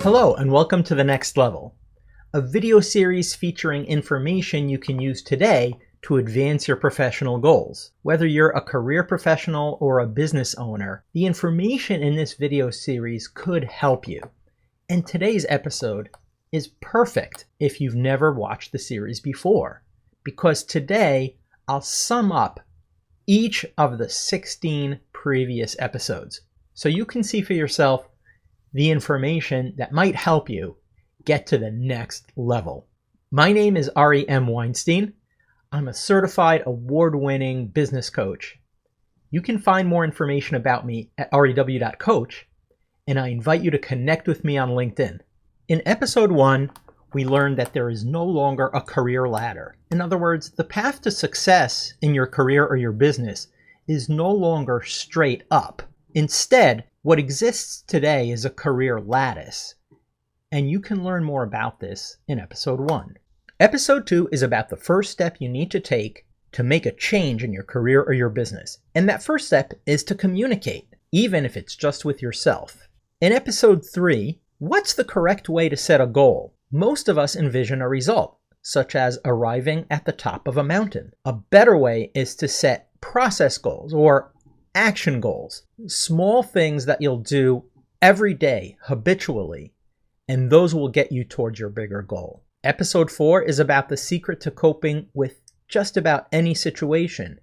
Hello and welcome to The Next Level, a video series featuring information you can use today to advance your professional goals. Whether you're a career professional or a business owner, the information in this video series could help you. And today's episode is perfect if you've never watched the series before, because today I'll sum up each of the 16 previous episodes so you can see for yourself the information that might help you get to the next level. My name is Ari M. Weinstein. I'm a certified award-winning business coach. You can find more information about me at rew.coach, and I invite you to connect with me on LinkedIn. In episode 1, we learned that there is no longer a career ladder. In other words, the path to success in your career or your business is no longer straight up. Instead, what exists today is a career lattice, and you can learn more about this in episode 1. Episode 2 is about the first step you need to take to make a change in your career or your business, and that first step is to communicate, even if it's just with yourself. In episode 3, what's the correct way to set a goal? Most of us envision a result, such as arriving at the top of a mountain. A better way is to set process goals or action goals, small things that you'll do every day habitually, and those will get you towards your bigger goal. Episode 4 is about the secret to coping with just about any situation.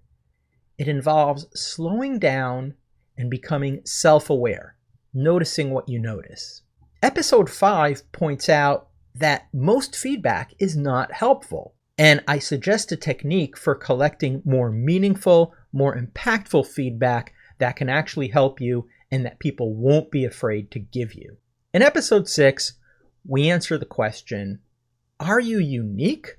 It involves slowing down and becoming self-aware, noticing what you notice. Episode 5 points out that most feedback is not helpful, and I suggest a technique for collecting more meaningful, more impactful feedback that can actually help you and that people won't be afraid to give you. In episode 6, we answer the question, are you unique?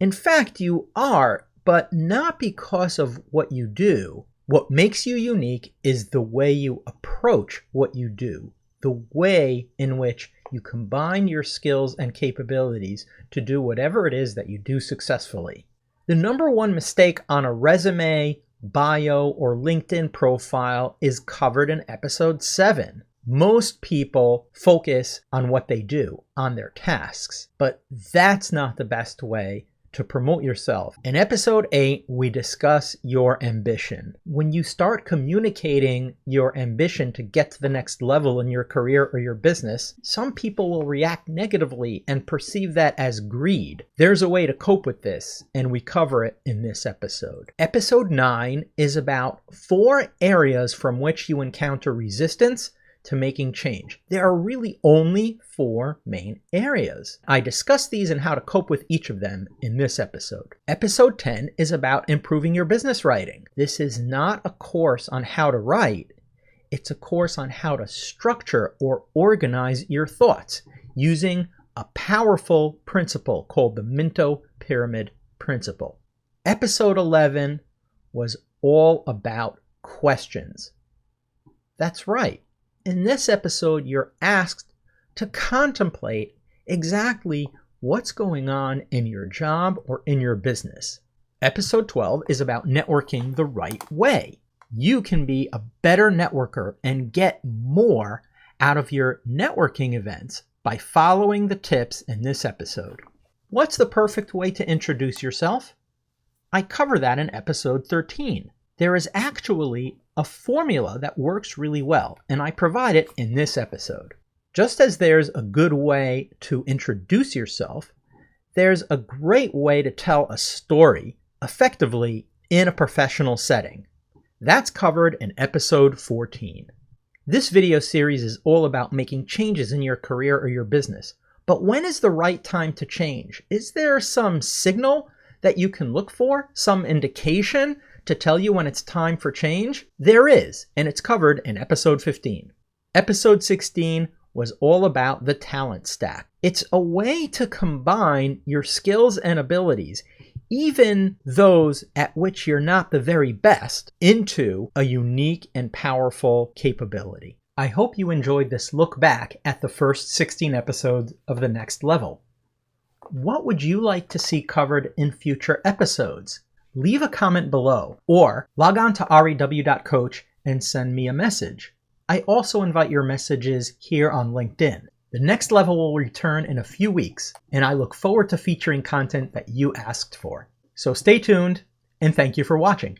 In fact, you are, but not because of what you do. What makes you unique is the way you approach what you do, the way in which you combine your skills and capabilities to do whatever it is that you do successfully. The number one mistake on a resume, bio, or LinkedIn profile is covered in episode 7. Most people focus on what they do, on their tasks, but that's not the best way to promote yourself. In episode 8, we discuss your ambition. When you start communicating your ambition to get to the next level in your career or your business, some people will react negatively and perceive that as greed. There's a way to cope with this, and we cover it in this episode. Episode 9 is about 4 areas from which you encounter resistance to making change. There are really only 4 main areas. I discuss these and how to cope with each of them in this episode. Episode 10 is about improving your business writing. This is not a course on how to write. It's a course on how to structure or organize your thoughts using a powerful principle called the Minto Pyramid Principle. Episode 11 was all about questions. That's right. In this episode, you're asked to contemplate exactly what's going on in your job or in your business. Episode 12 is about networking the right way. You can be a better networker and get more out of your networking events by following the tips in this episode. What's the perfect way to introduce yourself? I cover that in episode 13. There is actually a formula that works really well, and I provide it in this episode. Just as there's a good way to introduce yourself, there's a great way to tell a story effectively in a professional setting. That's covered in episode 14. This video series is all about making changes in your career or your business. But when is the right time to change? Is there some signal that you can look for? Some indication to tell you when it's time for change? There is, and it's covered in episode 15. Episode 16 was all about the talent stack. It's a way to combine your skills and abilities, even those at which you're not the very best, into a unique and powerful capability. I hope you enjoyed this look back at the first 16 episodes of The Next Level. What would you like to see covered in future episodes? Leave a comment below or log on to rew.coach and send me a message. I also invite your messages here on LinkedIn. The next level will return in a few weeks, and I look forward to featuring content that you asked for. So stay tuned, and thank you for watching.